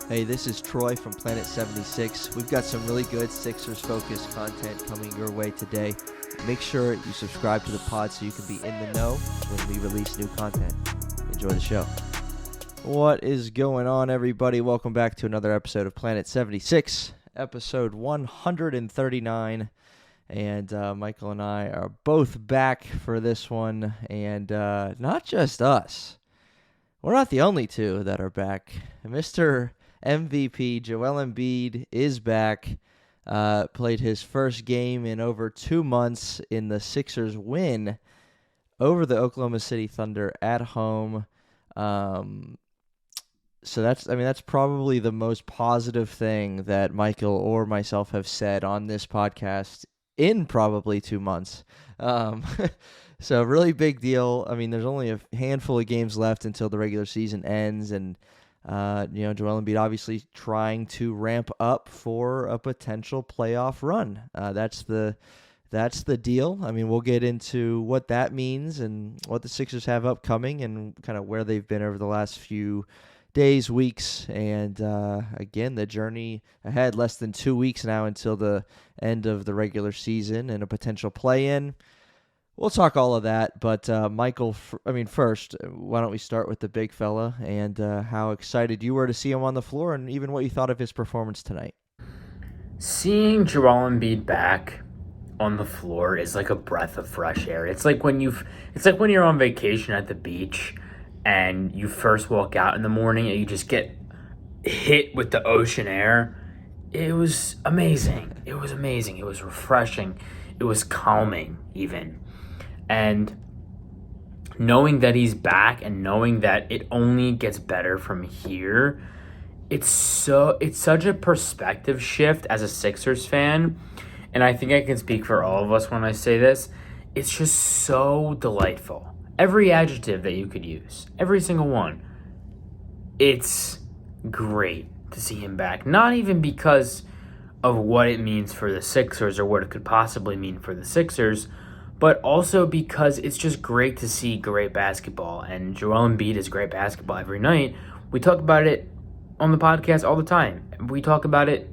Hey, this is Troy from Planet 76. We've got some really good Sixers-focused content coming your way today. Make sure you subscribe to the pod so you can be in the know when we release new content. Enjoy the show. What is going on, everybody? Welcome back to another episode of Planet 76, episode 139. And Michael and I are both back for this one. And not just us. We're not the only two that are back. Mr. MVP Joel Embiid is back. Played his first game in over 2 months in the Sixers win over the Oklahoma City Thunder at home. So that's probably the most positive thing that Michael or myself have said on this podcast in probably 2 months. So really big deal. I mean, there's only a handful of games left until the regular season ends, and Joel Embiid obviously trying to ramp up for a potential playoff run. That's the deal. I mean, we'll get into what that means and what the Sixers have upcoming and kind of where they've been over the last few days, weeks, and again, the journey ahead. Less than 2 weeks now until the end of the regular season and a potential play-in. We'll talk all of that, but Michael, first, why don't we start with the big fella and how excited you were to see him on the floor and even what you thought of his performance tonight. Seeing Joel Embiid back on the floor is like a breath of fresh air. It's like when you're on vacation at the beach and you first walk out in the morning and you just get hit with the ocean air. It was amazing. It was refreshing. It was calming even. And knowing that he's back and knowing that it only gets better from here, it's such a perspective shift as a Sixers fan. And I think I can speak for all of us when I say this. It's just so delightful. Every adjective that you could use, every single one. It's great to see him back. Not even because of what it means for the Sixers or what it could possibly mean for the Sixers, but also because it's just great to see great basketball. And Joel Embiid is great basketball every night. We talk about it on the podcast all the time. We talk about it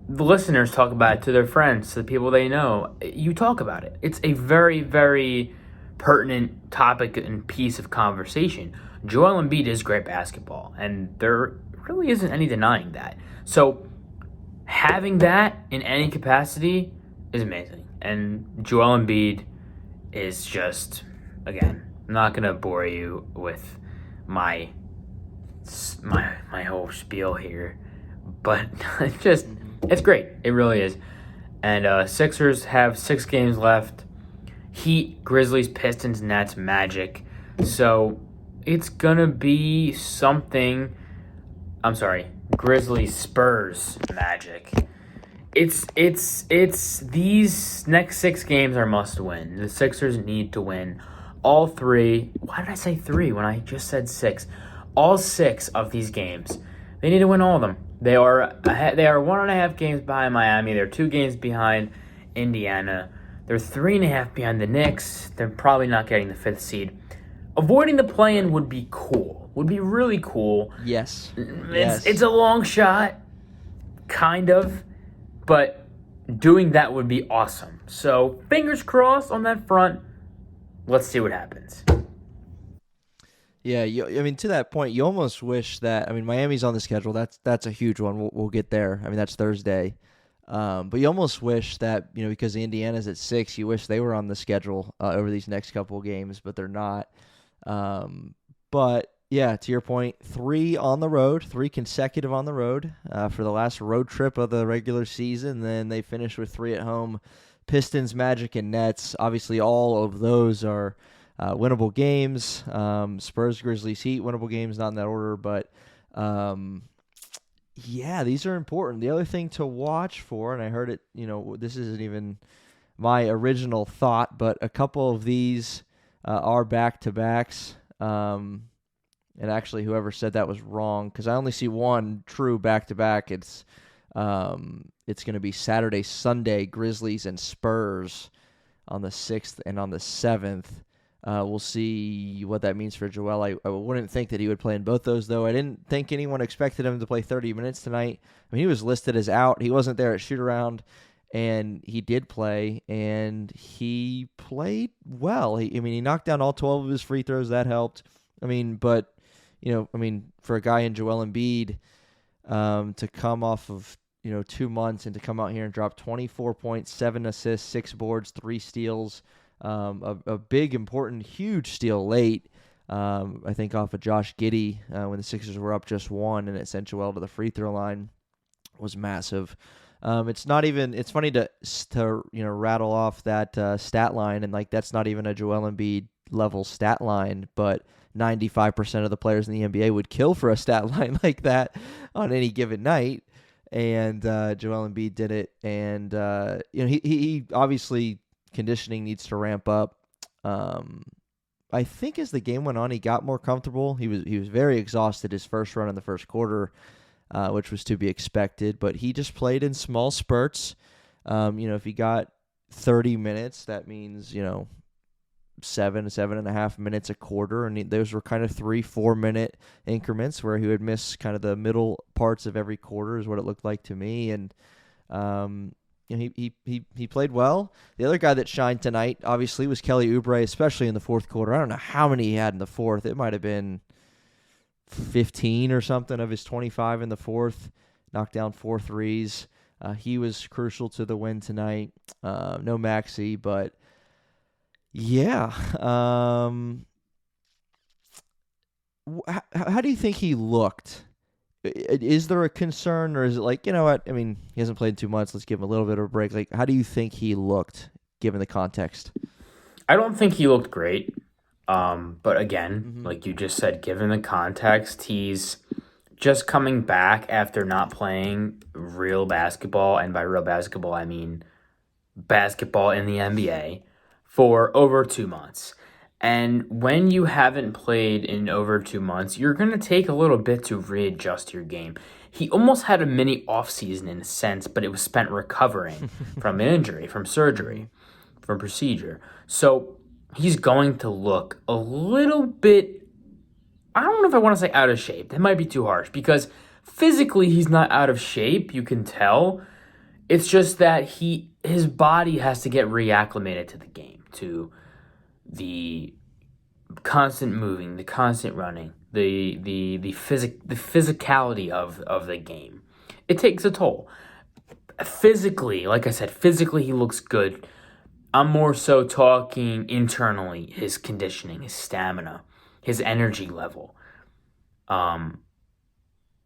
the listeners talk about it to their friends, to the people they know. You talk about it. It's a very, very pertinent topic and piece of conversation. Joel Embiid is great basketball, and there really isn't any denying that. So having that in any capacity is amazing. And Joel Embiid is just, again, I'm not going to bore you with my whole spiel here, but it's great. It really is. And Sixers have 6 games left. Heat, Grizzlies, Pistons, Nets, Magic. So it's going to be something. I'm sorry. Grizzlies, Spurs, Magic. It's these next 6 games are must win. The Sixers need to win all 3. Why did I say 3 when I just said 6? All 6 of these games. They need to win all of them. They are 1.5 games behind Miami. They're 2 games behind Indiana. They're 3.5 behind the Knicks. They're probably not getting the 5th seed. Avoiding the play-in would be cool. Would be really cool. Yes. It's a long shot, kind of, but doing that would be awesome. So fingers crossed on that front. Let's see what happens. Yeah, to that point, you almost wish that. Miami's on the schedule. That's a huge one. We'll get there. That's Thursday. But you almost wish that, because the Indiana's at 6, you wish they were on the schedule over these next couple of games, but they're not. But yeah, to your point, 3 on the road, 3 consecutive on the road for the last road trip of the regular season. Then they finish with 3 at home. Pistons, Magic, and Nets. Obviously, all of those are winnable games. Spurs, Grizzlies, Heat, winnable games, not in that order, but yeah, these are important. The other thing to watch for, and I heard it, this isn't even my original thought, but a couple of these are back-to-backs. And actually, whoever said that was wrong, because I only see one true back-to-back. It's going to be Saturday, Sunday, Grizzlies and Spurs on the 6th and on the 7th. We'll see what that means for Joel. I wouldn't think that he would play in both those, though. I didn't think anyone expected him to play 30 minutes tonight. I mean, he was listed as out. He wasn't there at shoot-around, and he did play, and he played well. He knocked down all 12 of his free throws. That helped. But for a guy in Joel Embiid to come off of 2 months and to come out here and drop 24 points, 7 assists, 6 boards, 3 steals, a big, important, huge steal late, I think off of Josh Giddey when the Sixers were up just 1 and it sent Joel to the free throw line was massive. It's funny to rattle off that stat line, and like that's not even a Joel Embiid level stat line, but 95% of the players in the NBA would kill for a stat line like that on any given night. And Joel Embiid did it, and he obviously conditioning needs to ramp up. I think as the game went on, he got more comfortable. He was very exhausted his first run in the first quarter, which was to be expected. But he just played in small spurts. If he got 30 minutes, that means 7.5 minutes a quarter, and those were kind of 3-4 minute increments where he would miss kind of the middle parts of every quarter is what it looked like to me. And he played well. The other guy that shined tonight obviously was Kelly Oubre, especially in the fourth quarter. I don't know how many he had in the fourth. It might have been 15 or something of his 25 in the fourth. Knocked down 4 threes. He was crucial to the win tonight. No Maxey, but yeah. How do you think he looked? Is there a concern, or is it like, you know what? I mean, he hasn't played in 2 months. Let's give him a little bit of a break. Like, how do you think he looked, given the context? I don't think he looked great. But again, like you just said, given the context, he's just coming back after not playing real basketball. And by real basketball, I mean basketball in the NBA for over 2 months. And when you haven't played in over 2 months, you're going to take a little bit to readjust your game. He almost had a mini offseason in a sense, but it was spent recovering from an injury, from surgery, from procedure. So he's going to look a little bit, I don't know if I want to say out of shape. That might be too harsh, because physically he's not out of shape. You can tell. It's just that his body has to get reacclimated to the game, to the constant moving, the constant running, the physicality of the game. It takes a toll. Physically, like I said, physically he looks good. I'm more so talking internally, his conditioning, his stamina, his energy level.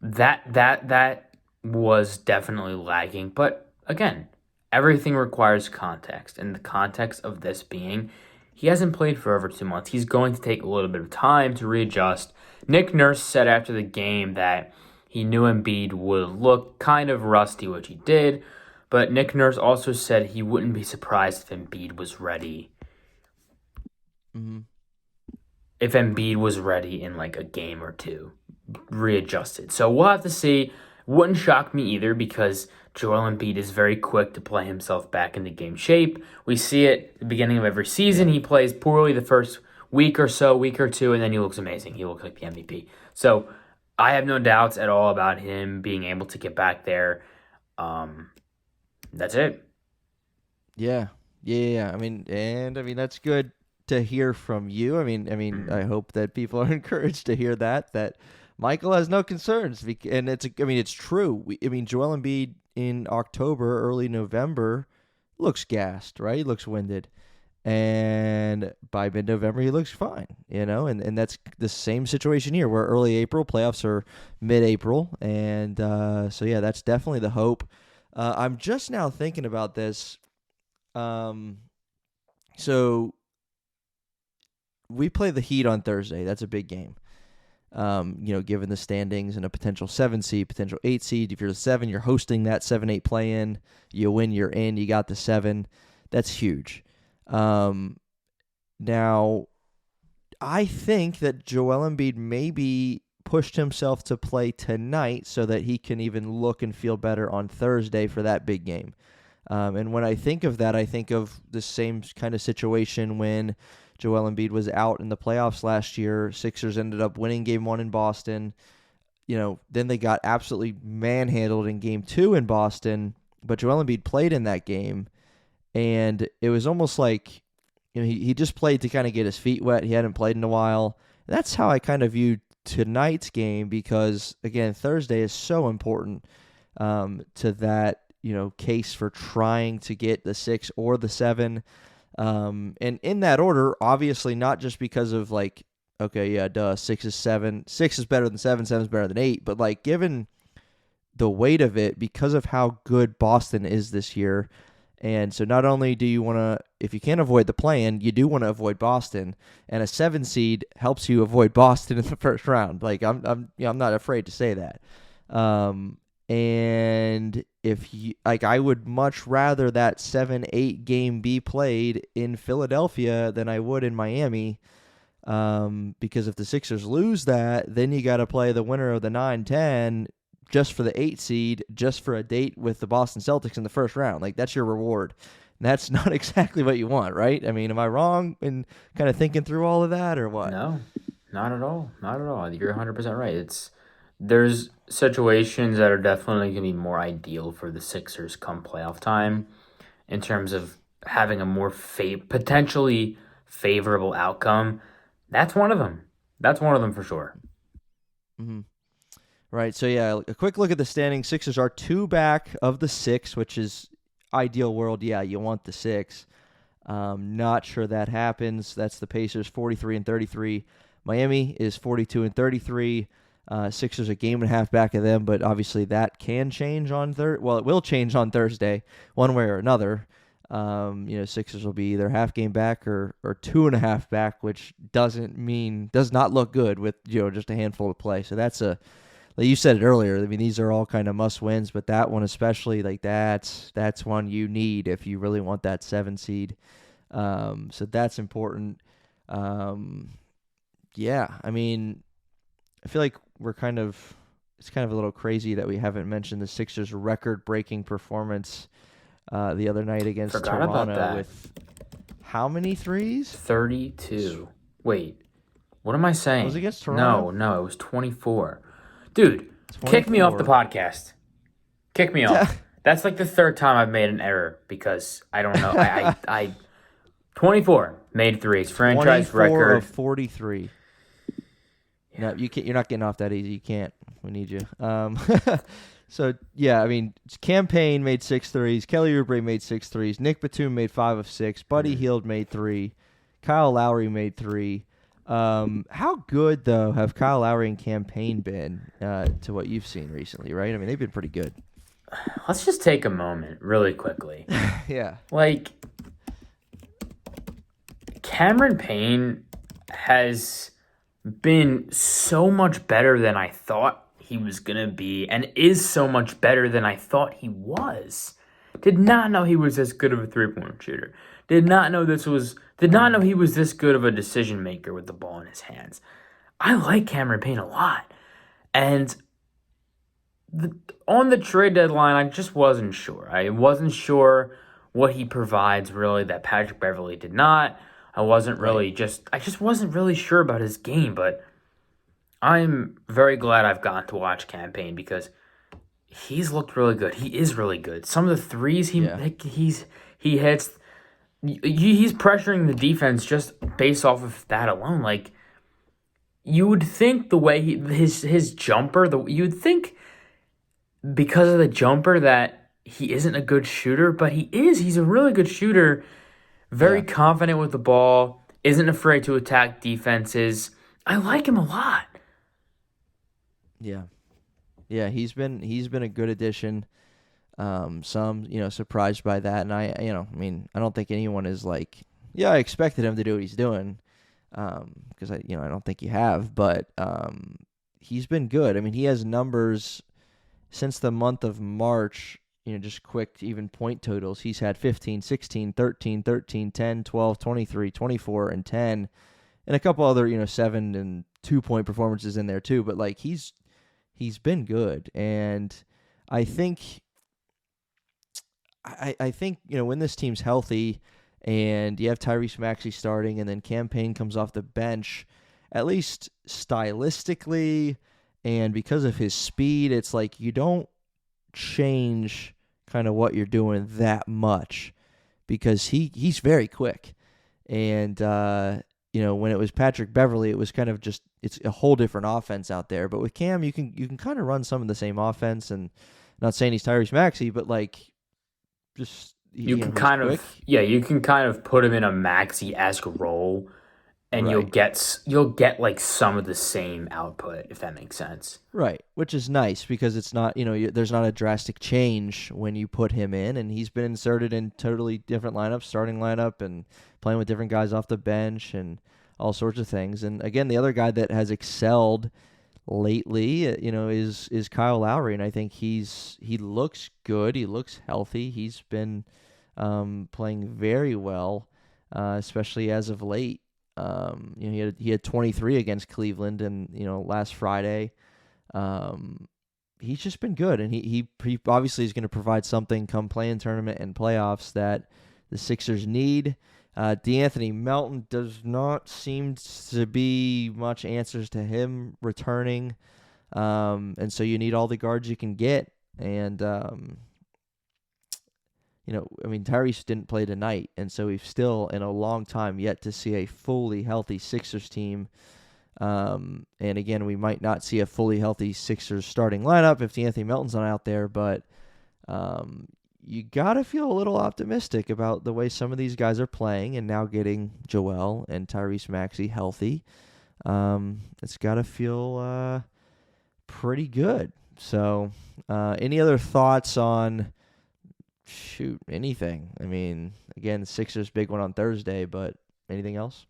That was definitely lagging, but again, everything requires context, and the context of this being he hasn't played for over 2 months. He's going to take a little bit of time to readjust. Nick Nurse said after the game that he knew Embiid would look kind of rusty, which he did, but Nick Nurse also said he wouldn't be surprised if Embiid was ready. If Embiid was ready in like a game or two, readjusted. So we'll have to see. Wouldn't shock me either, because Joel Embiid is very quick to play himself back into game shape. We see it at the beginning of every season. He plays poorly the first week or two, and then he looks amazing. He looks like the MVP. So I have no doubts at all about him being able to get back there. That's it. Yeah. I mean, that's good to hear from you. I hope that people are encouraged to hear that Michael has no concerns, and it's true. Joel Embiid in October, early November, looks gassed, right? He looks winded, and by mid-November he looks fine, and that's the same situation here. Where early April, playoffs are mid-April, and so yeah, that's definitely the hope. I'm just now thinking about this. So we play the Heat on Thursday. That's a big game. Given the standings and a potential 7 seed, potential 8 seed. If you're the 7, you're hosting that 7-8 play-in. You win, you're in. You got the 7. That's huge. Now, I think that Joel Embiid maybe pushed himself to play tonight so that he can even look and feel better on Thursday for that big game. And when I think of that, I think of the same kind of situation when Joel Embiid was out in the playoffs last year. Sixers ended up winning game 1 in Boston. Then they got absolutely manhandled in game 2 in Boston, but Joel Embiid played in that game, and it was almost like he just played to kind of get his feet wet. He hadn't played in a while. And that's how I kind of viewed tonight's game because, again, Thursday is so important to that case for trying to get the 6 or the 7. And in that order, obviously not just because of okay, yeah, duh, 6 is 7. 6 is better than 7, 7 is better than 8. But given the weight of it, because of how good Boston is this year, and so not only do you want to, if you can't avoid the play-in, you do want to avoid Boston, and a 7 seed helps you avoid Boston in the first round. I'm not afraid to say that. And if you I would much rather that 7-8 game be played in Philadelphia than I would in Miami. Because if the Sixers lose that, then you got to play the winner of the 9-10 just for the 8 seed, just for a date with the Boston Celtics in the first round. That's your reward. And that's not exactly what you want, right? I mean, am I wrong in kind of thinking through all of that or what? No, not at all. Not at all. You're 100% right. There's situations that are definitely going to be more ideal for the Sixers come playoff time in terms of having a more potentially favorable outcome. That's one of them. That's one of them for sure. Mm-hmm. Right, so yeah, a quick look at the standings. Sixers are 2 back of the 6, which is ideal world. Yeah, you want the 6. Not sure that happens. That's the Pacers, 43 and 33. Miami is 42 and 33. Sixers a game and a half back of them, but obviously that can change on Thursday. Well, it will change on Thursday, one way or another. Sixers will be either half game back or 2.5 back, which does not look good with just a handful to play. So that's like you said it earlier. I mean, these are all kind of must wins, but that one especially, that's one you need if you really want that 7 seed. So that's important. Yeah, I mean, I feel like it's kind of a little crazy that we haven't mentioned the Sixers' record-breaking performance the other night against Toronto with how many threes? 32. Wait, what am I saying? Was it against Toronto? No, it was 24. Dude, 24. Kick me off the podcast. Kick me off. That's like the 3rd time I've made an error because I don't know. I 24 made threes. Franchise 24 record of 43. Yeah. No, you can't. You're not getting off that easy. You can't. We need you. So yeah, I mean, Campaign made 6 threes. Kelly Oubre made 6 threes. Nick Batum made 5 of 6. Buddy Hield made 3. Kyle Lowry made 3. How good though have Kyle Lowry and Campaign been to what you've seen recently? Right? I mean, they've been pretty good. Let's just take a moment, really quickly. Yeah. Cameron Payne has been so much better than I thought he was going to be, and is so much better than I thought he was. Did not know he was this good of a three-point shooter. Did not know he was this good of a decision maker with the ball in his hands. I like Cameron Payne a lot. And on the trade deadline, I just wasn't sure. I wasn't sure what he provides really that Patrick Beverley did not. I just wasn't really sure about his game, but I'm very glad I've gotten to watch Campaign because he's looked really good. He is really good. Some of the threes he hits, he's pressuring the defense just based off of that alone. You would think the way his jumper, you would think because of the jumper that he isn't a good shooter, but he is. He's a really good shooter. Very confident with the ball. Isn't afraid to attack defenses. I like him a lot. Yeah, he's been a good addition. Some surprised by that, and I don't think anyone is I expected him to do what he's doing, because I don't think you have, but he's been good. I mean, he has numbers since the month of March. Just quick even point totals. He's had 15, 16, 13, 13, 10, 12, 23, 24, and 10, and a couple other 7 and 2-point performances in there too. But he's been good, and I think when this team's healthy and you have Tyrese Maxey starting, and then Cam Payne comes off the bench, at least stylistically, and because of his speed, it's like you don't change kind of what you're doing that much because he's very quick. And when it was Patrick Beverley, it was kind of just it's a whole different offense out there. But with Cam, you can kind of run some of the same offense, and not saying he's Tyrese Maxey, but like just You can he's kind quick. of you can kind of put him in a Maxi-esque role, and Right. you'll get like some of the same output, if that makes sense. Right, which is nice because it's not, there's not a drastic change when you put him in, and he's been inserted in totally different lineups, starting lineup, and playing with different guys off the bench and all sorts of things. And again, the other guy that has excelled lately, is Kyle Lowry, and I think he looks good, he looks healthy, he's been playing very well, especially as of late. He had 23 against Cleveland, and last Friday. He's just been good, and he obviously is going to provide something come play-in tournament and playoffs that the Sixers need. DeAnthony Melton does not seem to be much answers to him returning, and so you need all the guards you can get. And Tyrese didn't play tonight, and so we've still in a long time yet to see a fully healthy Sixers team. And again, we might not see a fully healthy Sixers starting lineup if DeAnthony Melton's not out there, but you got to feel a little optimistic about the way some of these guys are playing and now getting Joel and Tyrese Maxey healthy. It's got to feel pretty good. So any other thoughts on anything? I mean, again, Sixers big one on Thursday, but anything else?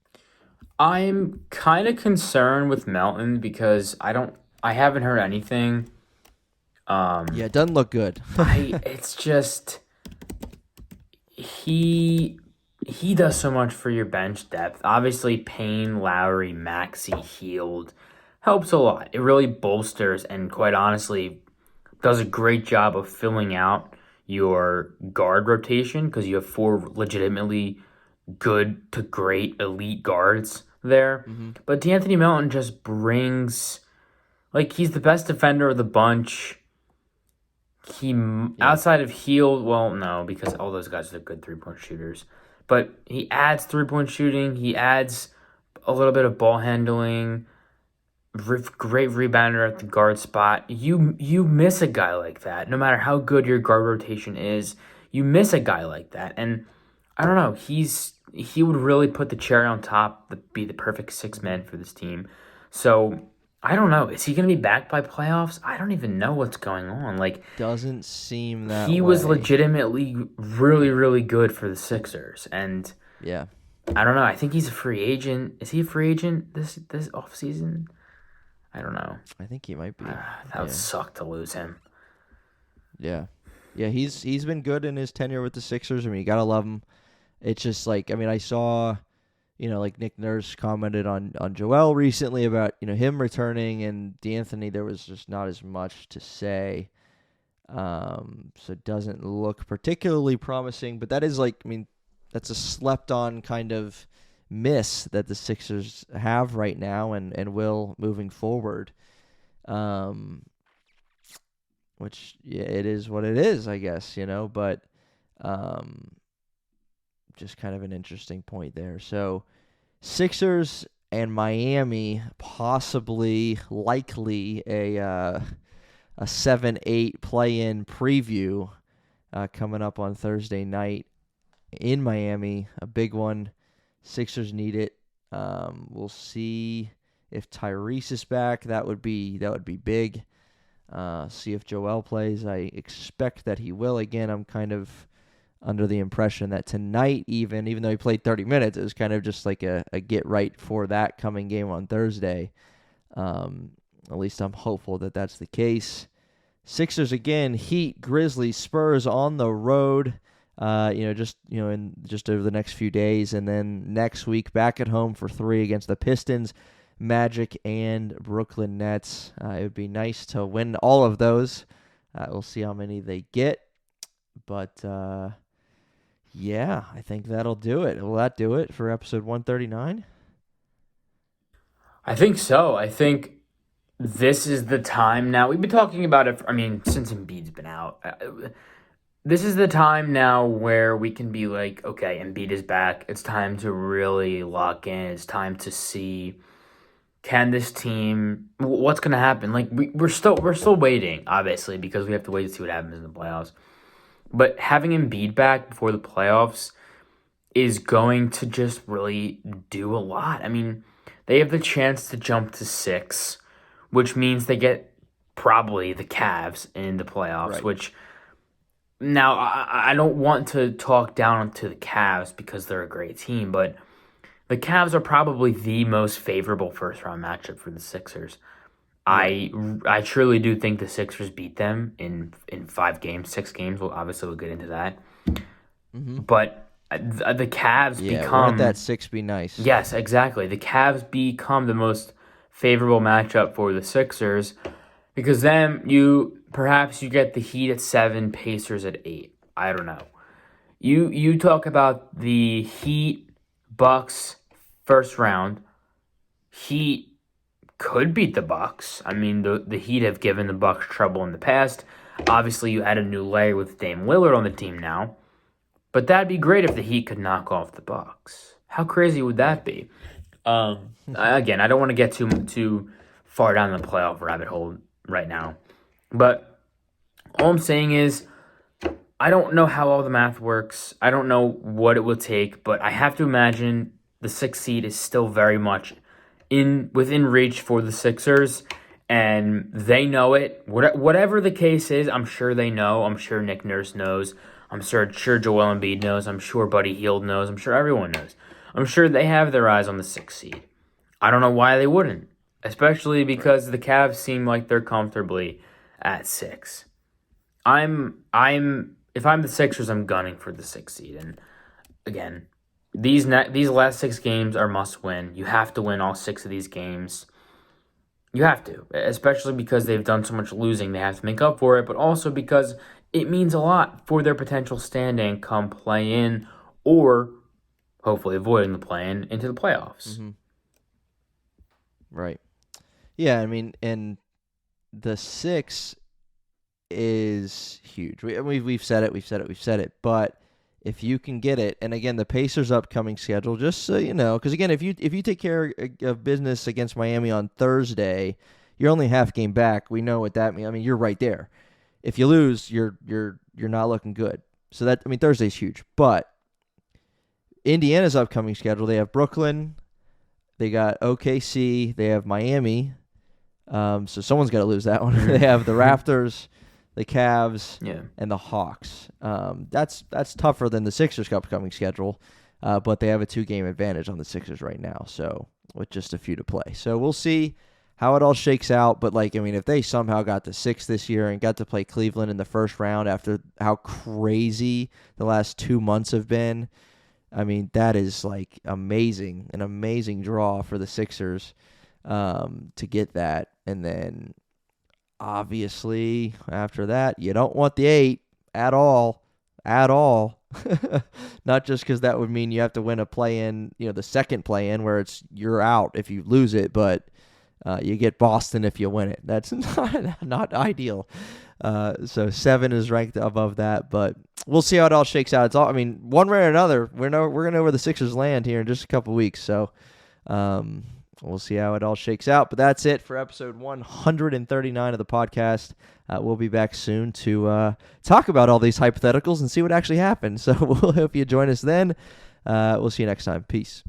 I'm kind of concerned with Melton because I haven't heard anything. Yeah, it doesn't look good. It's just he does so much for your bench depth. Obviously, Payne, Lowry, Maxey, Hield helps a lot. It really bolsters and quite honestly does a great job of filling out your guard rotation because you have four legitimately good to great elite guards there. Mm-hmm. But DeAnthony Melton just brings he's the best defender of the bunch. Outside of Hield, well, no, because all those guys are good 3-point shooters. But he adds 3-point shooting. He adds a little bit of ball handling. Great rebounder at the guard spot. You miss a guy like that. No matter how good your guard rotation is, you miss a guy like that. And I don't know. He would really put the cherry on top. Be the perfect six man for this team. So I don't know. Is he going to be back by playoffs? I don't even know what's going on. Doesn't seem that he way. was legitimately really, really good for the Sixers, and yeah, I don't know. I think he's a free agent. Is he a free agent this offseason? I don't know. I think he might be. That would suck to lose him. Yeah, he's been good in his tenure with the Sixers. I mean, you gotta love him. It's just I saw, Nick Nurse commented on Joel recently about him returning, and DeAnthony there was just not as much to say. So it doesn't look particularly promising, but that is that's a slept on kind of miss that the Sixers have right now and will moving forward. Which it is what it is, I guess, but just kind of an interesting point there. So Sixers and Miami possibly likely a 7-8 play-in preview coming up on Thursday night in Miami. A big one. Sixers need it. We'll see if Tyrese is back. That would be big. See if Joel plays. I expect that he will. Again, I'm kind of under the impression that tonight, even though he played 30 minutes, it was kind of just like a get right for that coming game on Thursday. At least I'm hopeful that that's the case. Sixers again, Heat, Grizzlies, Spurs on the road. In just over the next few days, and then next week back at home for 3 against the Pistons, Magic, and Brooklyn Nets. It would be nice to win all of those. We'll see how many they get, but Yeah, I think that'll do it. Will that do it for episode 139? I think so. I think this is the time now. We've been talking about it, since Embiid's been out. This is the time now where we can be like, okay, Embiid is back. It's time to really lock in. It's time to see, can this team, what's going to happen? Like we're still waiting, obviously, because we have to wait to see what happens in the playoffs. But having Embiid back before the playoffs is going to just really do a lot. I mean, they have the chance to jump to 6, which means they get probably the Cavs in the playoffs, Right. which now I don't want to talk down to the Cavs because they're a great team, but the Cavs are probably the most favorable first round matchup for the Sixers. Right. I truly do think the Sixers beat them in 5 games, 6 games. We'll get into that. Mm-hmm. But the Cavs Yeah, become... wouldn't that 6 be nice? Yes, exactly. The Cavs become the most favorable matchup for the Sixers because then you get the Heat at 7, Pacers at 8. I don't know. You talk about the Heat, Bucks, first round. Heat could beat the Bucks. I mean, the Heat have given the Bucks trouble in the past. Obviously, you add a new layer with Dame Lillard on the team now. But that'd be great if the Heat could knock off the Bucks. How crazy would that be? Again, I don't want to get too far down the playoff rabbit hole right now. But all I'm saying is, I don't know how all the math works. I don't know what it will take, but I have to imagine the 6th seed is still very much within reach for the Sixers, and they know it. Whatever the case is, I'm sure they know. I'm sure Nick Nurse knows. I'm sure Joel Embiid knows. I'm sure Buddy Hield knows. I'm sure everyone knows. I'm sure they have their eyes on the 6th seed. I don't know why they wouldn't, especially because the Cavs seem like they're comfortably at 6. If I'm the Sixers, I'm gunning for the 6th seed. And again, these last 6 games are must win. You have to win all 6 of these games. You have to, especially because they've done so much losing. They have to make up for it, but also because it means a lot for their potential standing come play-in or hopefully avoiding the play-in into the playoffs. Mm-hmm. Right. Yeah, I mean, and the 6 is huge. We've said it. But if you can get it, and again, the Pacers' upcoming schedule, just so you know, because again, if you take care of business against Miami on Thursday, you're only half game back. We know what that means. I mean, you're right there. If you lose, you're not looking good. So Thursday's huge. But Indiana's upcoming schedule, they have Brooklyn, they got OKC, they have Miami. So someone's got to lose that one. They have the Raptors, the Cavs, and the Hawks. That's tougher than the Sixers' upcoming schedule, but they have a 2-game advantage on the Sixers right now. So with just a few to play, so we'll see how it all shakes out. But if they somehow got to 6 this year and got to play Cleveland in the first round after how crazy the last 2 months have been, that is amazing, an amazing draw for the Sixers to get that. And then obviously after that, you don't want the 8 at all. Not just because that would mean you have to win a play-in, the second play-in where you're out if you lose it, but you get Boston if you win it. That's not ideal. So 7 is ranked above that, but we'll see how it all shakes out. It's all, one way or another, we're gonna know where the Sixers land here in just a couple weeks. So we'll see how it all shakes out. But that's it for episode 139 of the podcast. We'll be back soon to talk about all these hypotheticals and see what actually happened. So we'll hope you join us then. We'll see you next time. Peace.